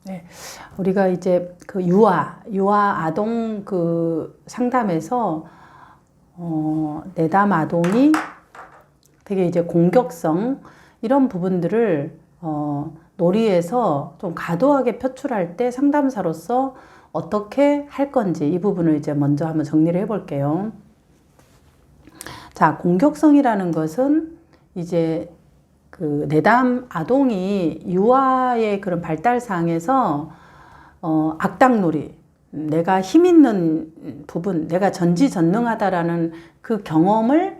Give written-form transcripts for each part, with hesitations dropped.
네. 우리가 이제 그 유아 아동 그 상담에서, 내담 아동이 되게 이제 공격성, 이런 부분들을, 놀이에서 좀 과도하게 표출할 때 상담사로서 어떻게 할 건지 이 부분을 이제 먼저 한번 정리를 해 볼게요. 자, 공격성이라는 것은 이제 그 내담 아동이 유아의 그런 발달상에서 악당놀이, 내가 힘 있는 부분, 내가 전지전능하다라는 그 경험을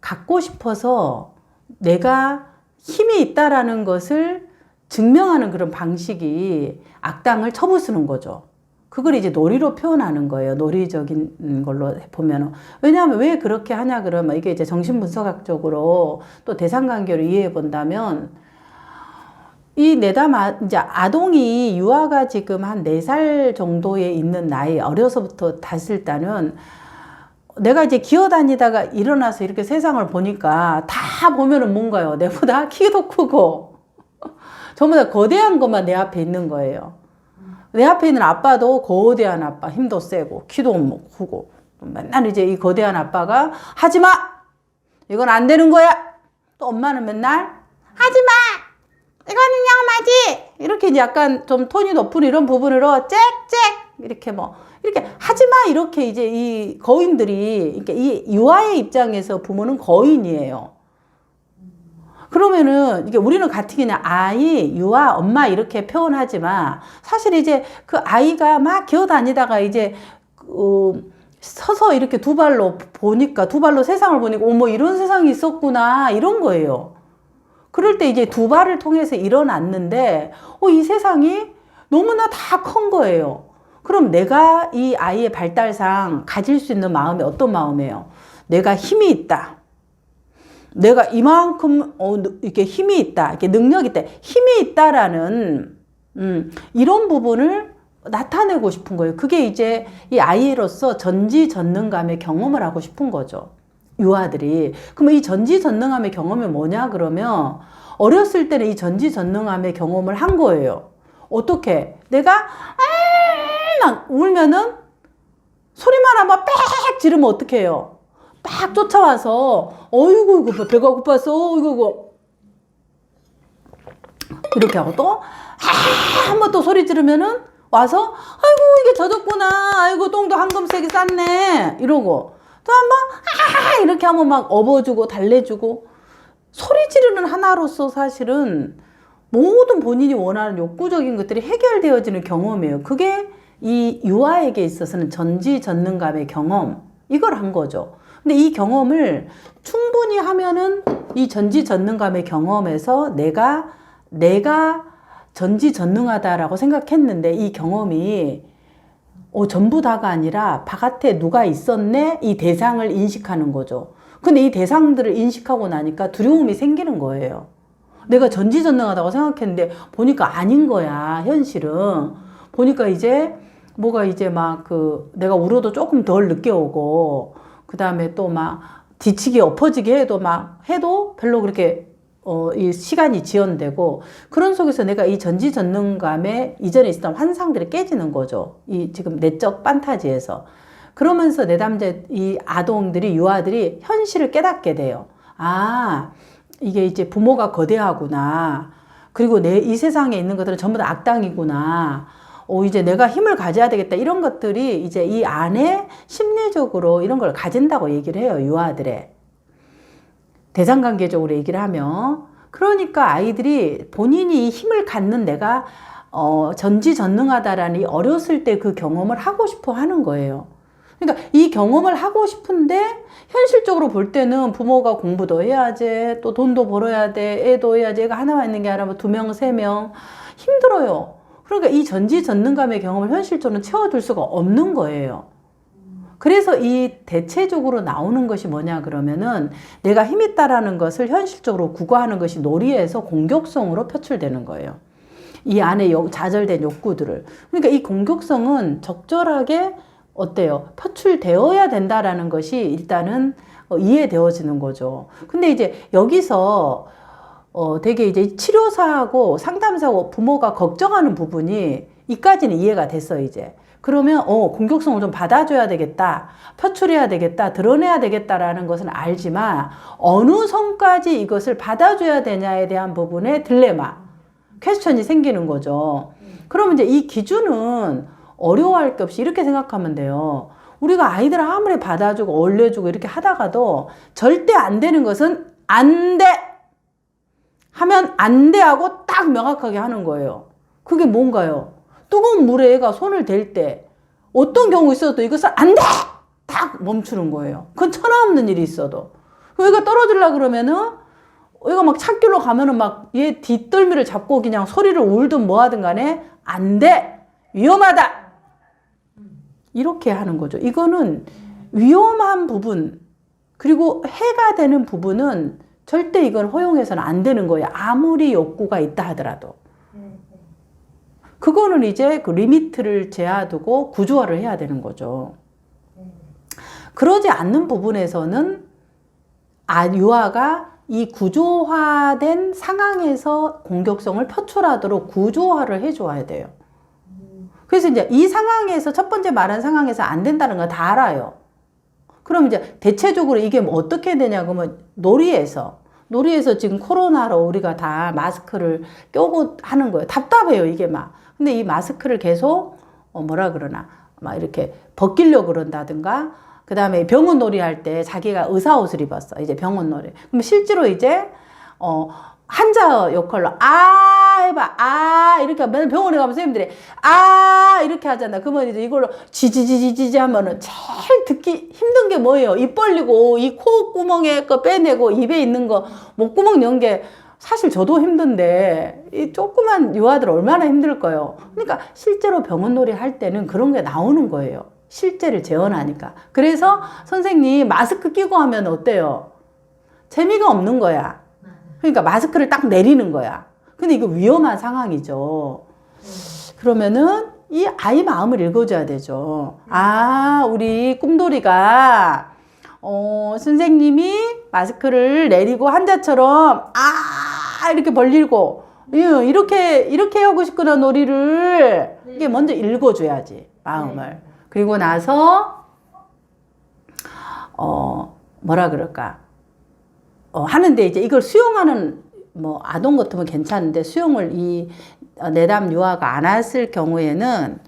갖고 싶어서 내가 힘이 있다라는 것을 증명하는 그런 방식이 악당을 쳐부수는 거죠. 그걸 이제 놀이로 표현하는 거예요. 놀이적인 걸로 보면은. 왜냐하면 왜 그렇게 하냐 그러면 이게 이제 정신분석학적으로 또 대상관계를 이해해 본다면 이 내담 이제 아동이 유아가 지금 한 4살 정도에 있는 나이, 어려서부터 됐을 때는 내가 이제 기어다니다가 일어나서 이렇게 세상을 보니까 다 보면은 뭔가요? 내보다 키도 크고 전부 다 거대한 것만 내 앞에 있는 거예요. 내 앞에 있는 아빠도 거대한 아빠, 힘도 세고 키도 크고 맨날 이제 이 거대한 아빠가 하지마! 이건 안 되는 거야! 또 엄마는 맨날 하지마! 이거는 위험하지! 이렇게 이제 약간 좀 톤이 높은 이런 부분으로 짹짹! 이렇게 이렇게 하지마! 이렇게 이제 이 거인들이, 이렇게 이 유아의 입장에서 부모는 거인이에요. 그러면은 이게 우리는 가뜩이나 아이, 유아, 엄마 이렇게 표현하지만 사실 이제 그 아이가 막 기어다니다가 이제 서서 이렇게 두 발로 보니까, 두 발로 세상을 보니까 어머 이런 세상이 있었구나 이런 거예요. 그럴 때 이제 두 발을 통해서 일어났는데 이 세상이 너무나 다 큰 거예요. 그럼 내가 이 아이의 발달상 가질 수 있는 마음이 어떤 마음이에요? 내가 힘이 있다. 내가 이만큼 이렇게 힘이 있다, 이렇게 능력이 있다, 힘이 있다라는 이런 부분을 나타내고 싶은 거예요. 그게 이제 이 아이로서 전지전능감의 경험을 하고 싶은 거죠. 유아들이. 그러면 이 전지전능함의 경험이 뭐냐 그러면 어렸을 때는 이 전지전능함의 경험을 한 거예요. 어떻게? 내가 막 울면은 소리만 한번 빽 지르면 어떻게 해요? 막 쫓아와서 어이구 이거 배가 고팠어 이거 이렇게 하고 또 한 번 또 소리 지르면은 와서 아이고 이게 젖었구나, 아이고 똥도 황금색이 쌌네 이러고 또 한 번 이렇게 하면 막 업어주고 달래주고, 소리 지르는 하나로서 사실은 모든 본인이 원하는 욕구적인 것들이 해결되어지는 경험이에요. 그게 이 유아에게 있어서는 전지전능감의 경험, 이걸 한 거죠. 근데 이 경험을 충분히 하면은 이 전지전능감의 경험에서 내가 전지전능하다라고 생각했는데 이 경험이 전부 다가 아니라 바깥에 누가 있었네, 이 대상을 인식하는 거죠. 근데 이 대상들을 인식하고 나니까 두려움이 생기는 거예요. 내가 전지전능하다고 생각했는데 보니까 아닌 거야, 현실은. 보니까 이제 뭐가 이제 막 내가 울어도 조금 덜 늦게 오고, 그 다음에 또 막 뒤치기 엎어지게 해도 별로 그렇게 이 시간이 지연되고, 그런 속에서 내가 이 전지전능감에 이전에 있었던 환상들이 깨지는 거죠. 이 지금 내적 판타지에서. 그러면서 이 아동들이, 유아들이 현실을 깨닫게 돼요. 아, 이게 이제 부모가 거대하구나. 그리고 이 세상에 있는 것들은 전부 다 악당이구나. 이제 내가 힘을 가져야 되겠다. 이런 것들이 이제 이 안에 심리적으로 이런 걸 가진다고 얘기를 해요. 유아들의. 대상관계적으로 얘기를 하면. 그러니까 아이들이 본인이 힘을 갖는 내가 전지전능하다라는 이 어렸을 때 그 경험을 하고 싶어 하는 거예요. 그러니까 이 경험을 하고 싶은데 현실적으로 볼 때는 부모가 공부도 해야지, 또 돈도 벌어야 돼, 애도 해야지, 애가 하나만 있는 게 아니라 2명, 3명. 힘들어요. 그러니까 이 전지전능감의 경험을 현실적으로 채워줄 수가 없는 거예요. 그래서 이 대체적으로 나오는 것이 뭐냐 그러면은 내가 힘 있다라는 것을 현실적으로 구가하는 것이 놀이에서 공격성으로 표출되는 거예요. 이 안에 좌절된 욕구들을. 그러니까 이 공격성은 적절하게 어때요? 표출되어야 된다라는 것이 일단은 이해되어지는 거죠. 근데 이제 여기서 되게 이제 치료사하고 상담사하고 부모가 걱정하는 부분이 이까지는 이해가 됐어, 이제. 그러면, 공격성을 좀 받아줘야 되겠다. 표출해야 되겠다. 드러내야 되겠다라는 것은 알지만, 어느 선까지 이것을 받아줘야 되냐에 대한 부분에 딜레마, 퀘스천이 생기는 거죠. 그러면 이제 이 기준은 어려워할 게 없이 이렇게 생각하면 돼요. 우리가 아이들 아무리 받아주고 올려주고 이렇게 하다가도 절대 안 되는 것은 안 돼! 하면 안 돼 하고 딱 명확하게 하는 거예요. 그게 뭔가요? 뜨거운 물에 애가 손을 댈 때 어떤 경우 있어도 이것을 안 돼! 딱 멈추는 거예요. 그건 천하없는 일이 있어도. 얘가 떨어지려고 그러면은 얘가 막 찾길로 가면은 막 얘 뒷덜미를 잡고 그냥 소리를 울든 뭐 하든 간에 안 돼! 위험하다! 이렇게 하는 거죠. 이거는 위험한 부분 그리고 해가 되는 부분은 절대 이건 허용해서는 안 되는 거예요. 아무리 욕구가 있다 하더라도. 그거는 이제 그 리미트를 재어두고 구조화를 해야 되는 거죠. 그러지 않는 부분에서는 유아가 이 구조화된 상황에서 공격성을 표출하도록 구조화를 해줘야 돼요. 그래서 이제 이 상황에서 첫 번째 말한 상황에서 안 된다는 거 다 알아요. 그럼 이제 대체적으로 이게 뭐 어떻게 되냐 그러면 놀이에서 지금 코로나로 우리가 다 마스크를 껴고 하는 거예요. 답답해요, 이게 막. 근데 이 마스크를 계속 뭐라 그러나 막 이렇게 벗기려고 그런다든가 그 다음에 병원 놀이 할 때 자기가 의사 옷을 입었어. 이제 병원 놀이. 그럼 실제로 이제 한자 역할로 해봐 이렇게 맨날 병원에 가면 선생님들이 이렇게 하잖아. 그러면 이제 이걸로 지지지지지 하면은 제일 듣기 힘든 게 뭐예요? 입 벌리고 이 콧구멍에 거 빼내고 입에 있는 거 목구멍 연 게 사실 저도 힘든데 이 조그만 유아들 얼마나 힘들까요? 그러니까 실제로 병원 놀이 할 때는 그런 게 나오는 거예요. 실제를 재현하니까. 그래서 선생님 마스크 끼고 하면 어때요? 재미가 없는 거야. 그러니까 마스크를 딱 내리는 거야. 근데 이거 위험한 상황이죠. 그러면은 이 아이 마음을 읽어줘야 되죠. 우리 꿈돌이가 선생님이 마스크를 내리고 한자처럼 이렇게 벌리고 이렇게 하고 싶구나 놀이를 이게 먼저 읽어줘야지 마음을. 그리고 나서 뭐라 그럴까 하는데 이제 이걸 수용하는 뭐 아동 같으면 괜찮은데 수용을 이 내담 유아가 안 했을 경우에는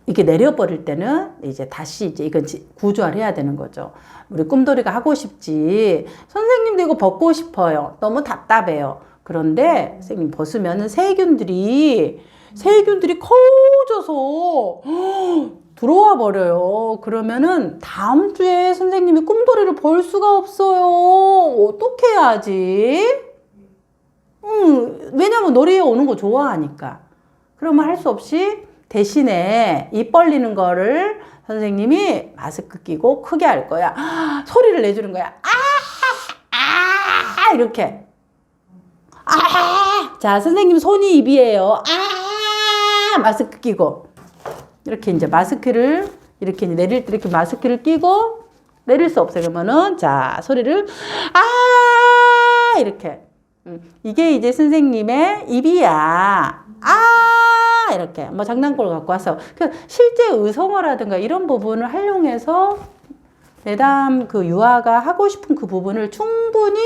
이게 내려버릴 때는 이제 다시 이제 이건 구조화를 해야 되는 거죠. 우리 꿈돌이가 하고 싶지. 선생님도 이거 벗고 싶어요. 너무 답답해요. 그런데 선생님 벗으면은 세균들이 커져서 들어와 버려요. 그러면은 다음 주에 선생님이 꿈돌이를 볼 수가 없어요. 어떻게 해야지? 왜냐면 놀이에 오는 거 좋아하니까. 그러면 할 수 없이 대신에 입 벌리는 거를 선생님이 마스크 끼고 크게 할 거야. 소리를 내주는 거야. 이렇게. 자, 선생님 손이 입이에요. 마스크 끼고. 이렇게 이제 마스크를 이렇게 내릴 때 이렇게 마스크를 끼고 내릴 수 없어요. 그러면은 자, 소리를 이렇게. 이게 이제 선생님의 입이야. 이렇게 뭐 장난꾸러 갖고 와서 실제 의성어라든가 이런 부분을 활용해서 내담 그 유아가 하고 싶은 그 부분을 충분히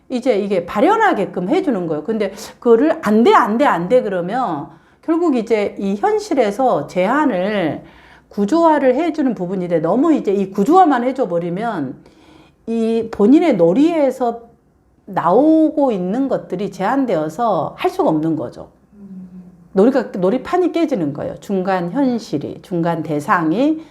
이제 이게 발현하게끔 해주는 거예요. 근데 그거를 안 돼 그러면 결국 이제 이 현실에서 제한을 구조화를 해주는 부분인데 너무 이제 이 구조화만 해줘 버리면 이 본인의 놀이에서 나오고 있는 것들이 제한되어서 할 수가 없는 거죠. 놀이판이 깨지는 거예요. 중간 현실이, 중간 대상이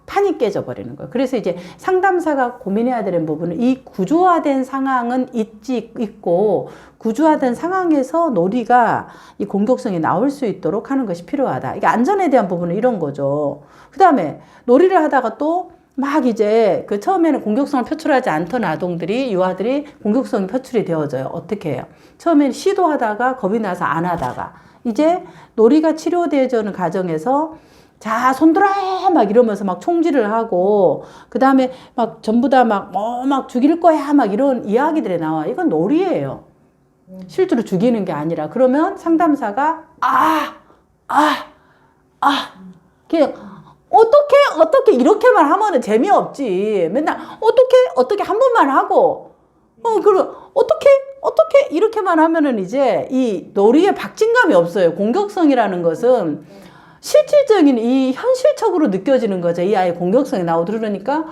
판이 깨져버리는 거예요. 그래서 이제 상담사가 고민해야 되는 부분은 이 구조화된 상황은 있고 구조화된 상황에서 놀이가 이 공격성이 나올 수 있도록 하는 것이 필요하다. 이게 안전에 대한 부분은 이런 거죠. 그 다음에 놀이를 하다가 또 막 이제 그 처음에는 공격성을 표출하지 않던 아동들이 유아들이 공격성이 표출이 되어져요. 어떻게 해요? 처음에는 시도하다가 겁이 나서 안 하다가 이제 놀이가 치료되어지는 과정에서 자, 손들어! 막 이러면서 막 총질을 하고, 그 다음에 막 전부 다 막 죽일 거야! 막 이런 이야기들이 나와. 이건 놀이예요. 실제로 죽이는 게 아니라. 그러면 상담사가 그냥 어떻게 이렇게만 하면은 재미없지. 맨날 어떻게 한 번만 하고 그리고 어떻게 이렇게만 하면은 이제 이 놀이에 박진감이 없어요. 공격성이라는 것은 실질적인 이 현실적으로 느껴지는 거죠. 이 아이의 공격성이 나오고 그러니까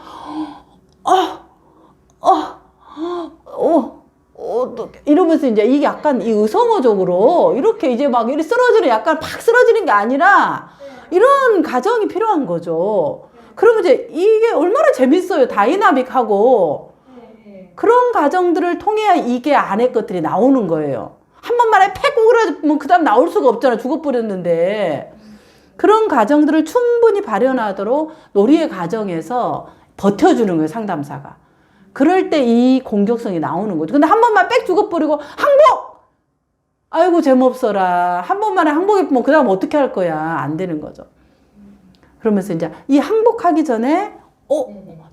이러면서 이제 이게 약간 이 의성어적으로 이렇게 이제 막 이렇게 쓰러지는 약간 팍 쓰러지는 게 아니라 이런 과정이 필요한 거죠. 그러면 이제 이게 얼마나 재밌어요. 다이나믹하고 그런 과정들을 통해야 이게 안에 것들이 나오는 거예요. 한 번만에 팩 오그라지면 그 다음 나올 수가 없잖아. 죽어버렸는데. 그런 과정들을 충분히 발현하도록 놀이의 과정에서 버텨주는 거예요. 상담사가. 그럴 때 이 공격성이 나오는 거죠. 근데 한 번만 빽 죽어버리고 항복! 아이고 재미없어라. 한 번만에 항복했으면 그 다음 어떻게 할 거야. 안 되는 거죠. 그러면서 이제 이 항복하기 전에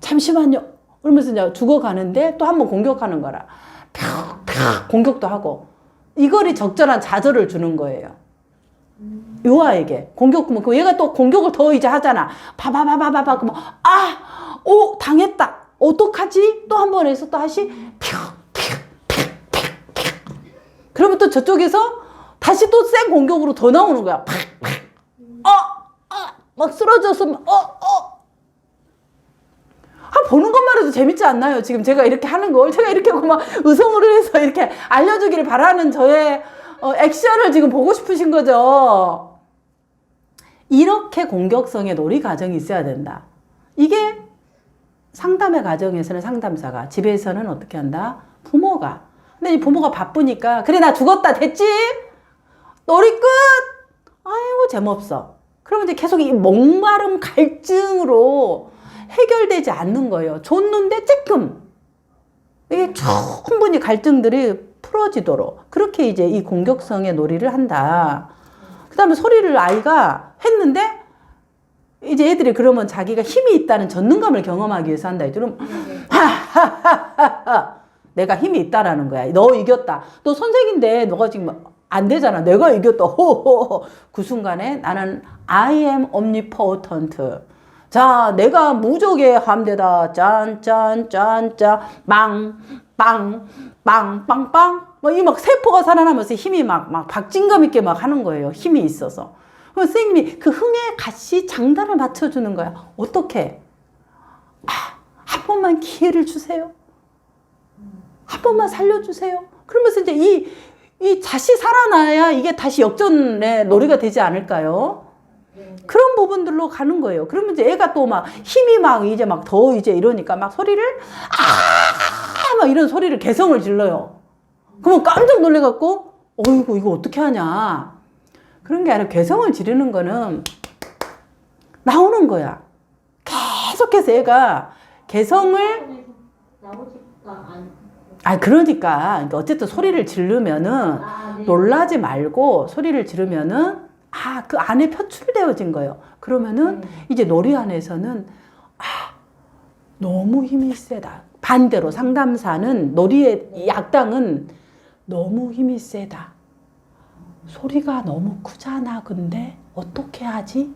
잠시만요. 그러면서 이제 죽어가는데 또 한 번 공격하는 거라. 팍 공격도 하고. 이거리 적절한 좌절을 주는 거예요. 요 아이에게. 공격, 얘가 또 공격을 더 이제 하잖아. 바바바바바바. 그러면 당했다. 어떡하지? 또 한 번 해서 또 다시 그러면 또 저쪽에서 다시 또 센 공격으로 더 나오는 거야. 막 쓰러졌으면 보는 것만 해도 재밌지 않나요? 지금 제가 이렇게 하는 걸 제가 이렇게 하고 막 의성어를 해서 이렇게 알려주기를 바라는 저의 액션을 지금 보고 싶으신 거죠. 이렇게 공격성의 놀이 과정이 있어야 된다. 이게 상담의 과정에서는 상담사가, 집에서는 어떻게 한다? 부모가. 근데 이 부모가 바쁘니까 그래 나 죽었다 됐지? 놀이 끝! 아이고 재미없어. 그러면 이제 계속 이 목마름 갈증으로 해결되지 않는 거예요. 줬는데 쬐끔. 이게 충분히 갈증들이 풀어지도록 그렇게 이제 이 공격성의 놀이를 한다. 그 다음에 소리를 아이가 했는데 이제 애들이 그러면 자기가 힘이 있다는 전능감을 경험하기 위해서 한다. 그럼 하하하하 내가 힘이 있다라는 거야. 너 이겼다. 너 선생인데 너가 지금 안 되잖아. 내가 이겼다. 호호호. 그 순간에 나는 I am omnipotent. 자, 내가 무적의 함대다. 짠짠짠짠 빵빵빵빵빵 막 세포가 살아나면서 힘이 막 박진감 있게 막 하는 거예요. 힘이 있어서. 그럼 선생님이 그 흥에 같이 장단을 맞춰주는 거야. 어떻게? 한 번만 기회를 주세요. 한 번만 살려주세요. 그러면서 이제 이 다시 살아나야 이게 다시 역전의 놀이가 되지 않을까요? 그런 부분들로 가는 거예요. 그러면 이제 애가 또 막 힘이 막 이제 막 더 이제 이러니까 막 소리를 막 이런 소리를 개성을 질러요. 그러면 깜짝 놀래갖고 어이구 이거 어떻게 하냐. 그런 게 아니라 개성을 지르는 거는 나오는 거야. 계속해서 애가 개성을 그러니까 어쨌든 소리를 지르면은 놀라지 말고 소리를 지르면은 그 안에 표출되어진 거예요. 그러면은 이제 놀이 안에서는 너무 힘이 세다. 반대로 상담사는 놀이의 약당은 너무 힘이 세다. 소리가 너무 크잖아. 근데 어떻게 하지?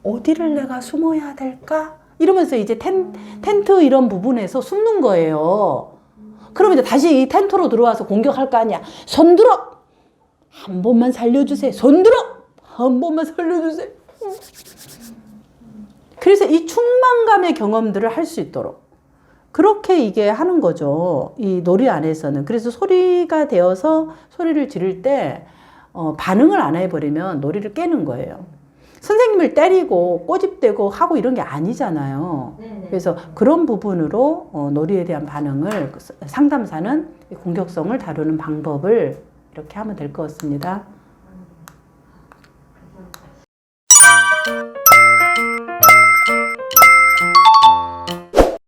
어디를 내가 숨어야 될까? 이러면서 이제 텐트 이런 부분에서 숨는 거예요. 그러면 이제 다시 이 텐트로 들어와서 공격할 거 아니야. 손 들어! 한 번만 살려주세요. 손 들어! 한 번만 살려주세요. 그래서 이 충만감의 경험들을 할 수 있도록 그렇게 이게 하는 거죠. 이 놀이 안에서는. 그래서 소리가 되어서 소리를 지를 때 반응을 안 해버리면 놀이를 깨는 거예요. 선생님을 때리고 꼬집대고 하고 이런 게 아니잖아요. 그래서 그런 부분으로 놀이에 대한 반응을 상담사는 공격성을 다루는 방법을 이렇게 하면 될 것 같습니다.